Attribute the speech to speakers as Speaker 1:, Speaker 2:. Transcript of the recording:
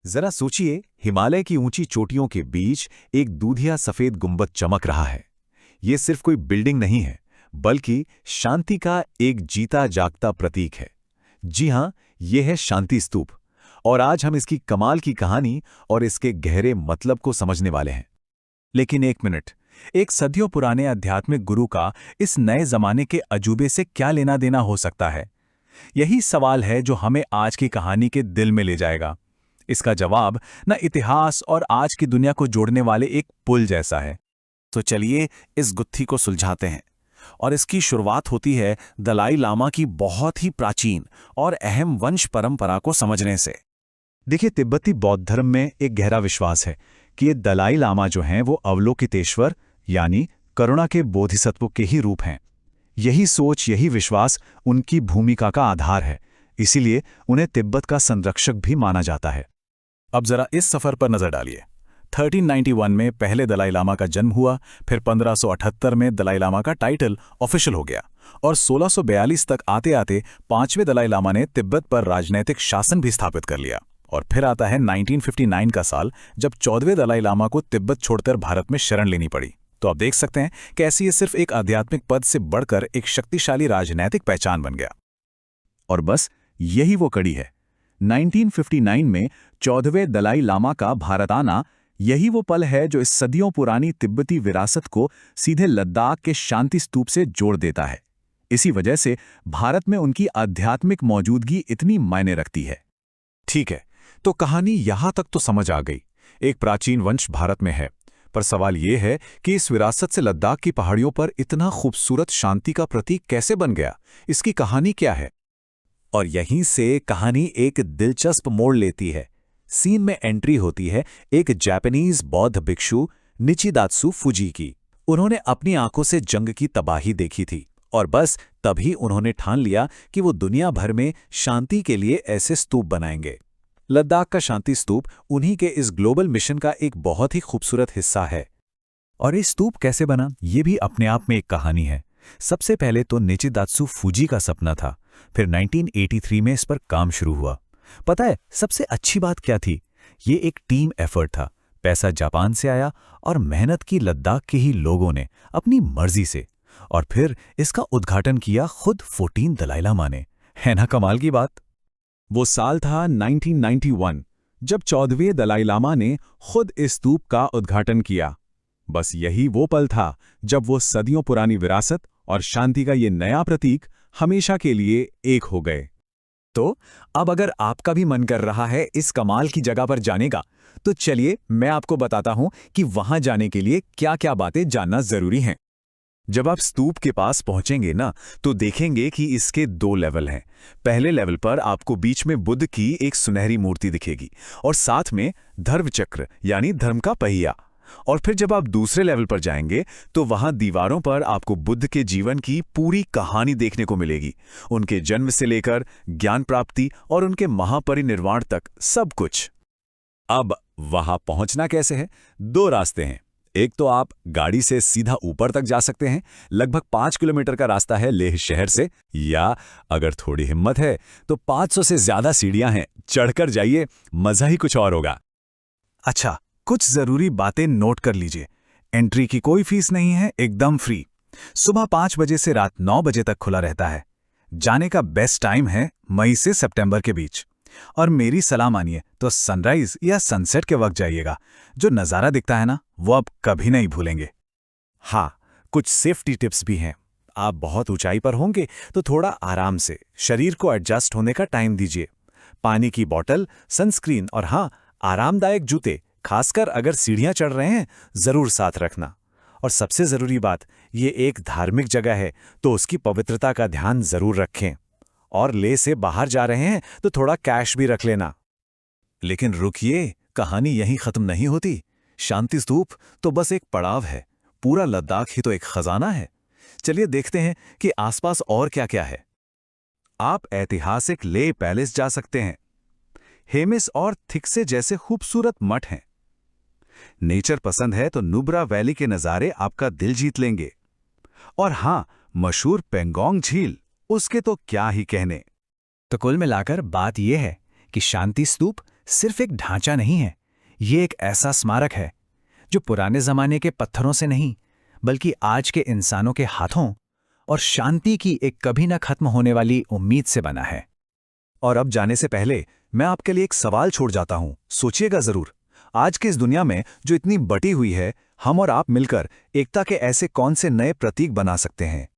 Speaker 1: जरा सोचिए, हिमालय की ऊंची चोटियों के बीच एक दूधिया सफेद गुंबद चमक रहा है। ये सिर्फ कोई बिल्डिंग नहीं है, बल्कि शांति का एक जीता जागता प्रतीक है। जी हां, यह है शांति स्तूप। और आज हम इसकी कमाल की कहानी और इसके गहरे मतलब को समझने वाले हैं। लेकिन एक मिनट, एक सदियों पुराने आध्यात्मिक गुरु का इस नए जमाने के अजूबे से क्या लेना देना हो सकता है? यही सवाल है जो हमें आज की कहानी के दिल में ले जाएगा। इसका जवाब न इतिहास और आज की दुनिया को जोड़ने वाले एक पुल जैसा है। तो चलिए इस गुत्थी को सुलझाते हैं। और इसकी शुरुआत होती है दलाई लामा की बहुत ही प्राचीन और अहम वंश परंपरा को समझने से।
Speaker 2: देखिए, तिब्बती बौद्ध धर्म में एक गहरा विश्वास है कि ये दलाई लामा जो हैं वो अवलोकितेश्वर यानी करुणा के बोधिसत्व के ही रूप हैं। यही सोच, यही विश्वास उनकी भूमिका का आधार है। इसीलिए उन्हें तिब्बत का संरक्षक भी माना जाता है।
Speaker 1: अब जरा इस सफर पर नजर डालिए। 1391 में पहले दलाई लामा का जन्म हुआ, फिर 1578 में दलाई लामा का टाइटल ऑफिशियल हो गया और 1642 तक आते आते 5वें दलाई लामा ने तिब्बत पर राजनैतिक शासन भी स्थापित कर लिया। और फिर आता है 1959 का साल, जब 14वें दलाई लामा को तिब्बत छोड़कर भारत में शरण लेनी पड़ी। तो आप देख सकते हैं कैसे ये सिर्फ एक आध्यात्मिक पद से बढ़कर एक शक्तिशाली राजनैतिक पहचान बन गया।
Speaker 2: और बस यही वो कड़ी है। 1959 में 14वें दलाई लामा का भारत आना, यही वो पल है जो इस सदियों पुरानी तिब्बती विरासत को सीधे लद्दाख के शांति स्तूप से जोड़ देता है। इसी वजह से भारत में उनकी आध्यात्मिक मौजूदगी इतनी मायने रखती है।
Speaker 1: ठीक है, तो कहानी यहां तक तो समझ आ गई। एक प्राचीन वंश भारत में है, पर सवाल यह है कि इस विरासत से लद्दाख की पहाड़ियों पर इतना खूबसूरत शांति का प्रतीक कैसे बन गया? इसकी कहानी क्या है? और यहीं से कहानी एक दिलचस्प मोड़ लेती है। सीन में एंट्री होती है एक जापानीज बौद्ध भिक्षु निचिदात्सु फुजी की। उन्होंने अपनी आंखों से जंग की तबाही देखी थी और बस तभी उन्होंने ठान लिया कि वो दुनिया भर में शांति के लिए ऐसे स्तूप बनाएंगे। लद्दाख का शांति स्तूप उन्हीं के इस ग्लोबल मिशन का एक बहुत ही खूबसूरत हिस्सा है। और ये स्तूप कैसे बना, ये भी अपने आप में एक कहानी है। सबसे पहले तो निचिदात्सु फुजी का सपना था, फिर 1983 में इस पर काम शुरू हुआ। पता है सबसे अच्छी बात क्या थी? ये एक टीम एफर्ट था। पैसा जापान से आया और मेहनत की लद्दाख के ही लोगों ने अपनी मर्जी से। और फिर इसका उद्घाटन किया खुद 14 दलाई लामा ने। है ना कमाल की बात?
Speaker 2: वो साल था 1991, जब 14वें दलाई लामा ने खुद इस स्तूप का उद्घाटन किया। बस यही वो पल था जब वो सदियों पुरानी विरासत और शांति का ये नया प्रतीक हमेशा के लिए एक हो गए।
Speaker 1: तो अब अगर आपका भी मन कर रहा है इस कमाल की जगह पर जाने का, तो चलिए मैं आपको बताता हूं कि वहां जाने के लिए क्या-क्या बातें जानना जरूरी हैं। जब आप स्तूप के पास पहुंचेंगे ना, तो देखेंगे कि इसके 2 लेवल हैं। पहले लेवल पर आपको बीच में बुद्ध की एक सुनहरी मूर्ति दिखेगी और साथ में धर्म चक्र यानी धर्म का पहिया। और फिर जब आप दूसरे लेवल पर जाएंगे तो वहां दीवारों पर आपको बुद्ध के जीवन की पूरी कहानी देखने को मिलेगी। उनके जन्म से लेकर ज्ञान प्राप्ति और उनके महापरिनिर्वाण तक सब कुछ। अब वहां पहुंचना कैसे है? 2 रास्ते हैं। एक तो आप गाड़ी से सीधा ऊपर तक जा सकते हैं, लगभग 5 किलोमीटर का रास्ता है लेह शहर से, या अगर थोड़ी हिम्मत है तो 500 से ज्यादा सीढ़ियां हैं, चढ़कर जाइए, मजा ही कुछ और होगा। अच्छा, कुछ जरूरी बातें नोट कर लीजिए। एंट्री की कोई फीस नहीं है, एकदम फ्री। सुबह 5 बजे से रात 9 बजे तक खुला रहता है। जाने का बेस्ट टाइम है मई से सितंबर के बीच। और मेरी सलाह मानिए तो सनराइज या सनसेट के वक्त जाइएगा। जो नज़ारा दिखता है ना, वो आप कभी नहीं भूलेंगे। हाँ, कुछ सेफ्टी टिप्स भी हैं। आप बहुत ऊंचाई पर होंगे तो थोड़ा आराम से शरीर को एडजस्ट होने का टाइम दीजिए। पानी की बोतल, सनस्क्रीन और हाँ, आरामदायक जूते, खासकर अगर सीढ़ियां चढ़ रहे हैं, जरूर साथ रखना। और सबसे जरूरी बात, ये एक धार्मिक जगह है तो उसकी पवित्रता का ध्यान जरूर रखें। और लेह से बाहर जा रहे हैं तो थोड़ा कैश भी रख लेना। लेकिन रुकिए, कहानी यहीं खत्म नहीं होती। शांति स्तूप तो बस एक पड़ाव है, पूरा लद्दाख ही तो एक खजाना है। चलिए देखते हैं कि आसपास और क्या क्या है। आप ऐतिहासिक लेह पैलेस जा सकते हैं। हेमिस और थिक्से जैसे खूबसूरत मठ हैं। नेचर पसंद है तो नुब्रा वैली के नज़ारे आपका दिल जीत लेंगे। और हां, मशहूर पेंगोंग झील, उसके तो क्या ही कहने। तो कुल मिलाकर बात यह है कि शांति स्तूप सिर्फ एक ढांचा नहीं है, ये एक ऐसा स्मारक है जो पुराने जमाने के पत्थरों से नहीं, बल्कि आज के इंसानों के हाथों और शांति की एक कभी न खत्म होने वाली उम्मीद से बना है।
Speaker 2: और अब जाने से पहले मैं आपके लिए एक सवाल छोड़ जाता हूं, सोचिएगा जरूर। आज की इस दुनिया में जो इतनी बटी हुई है, हम और आप मिलकर एकता के ऐसे कौन से नए प्रतीक बना सकते हैं?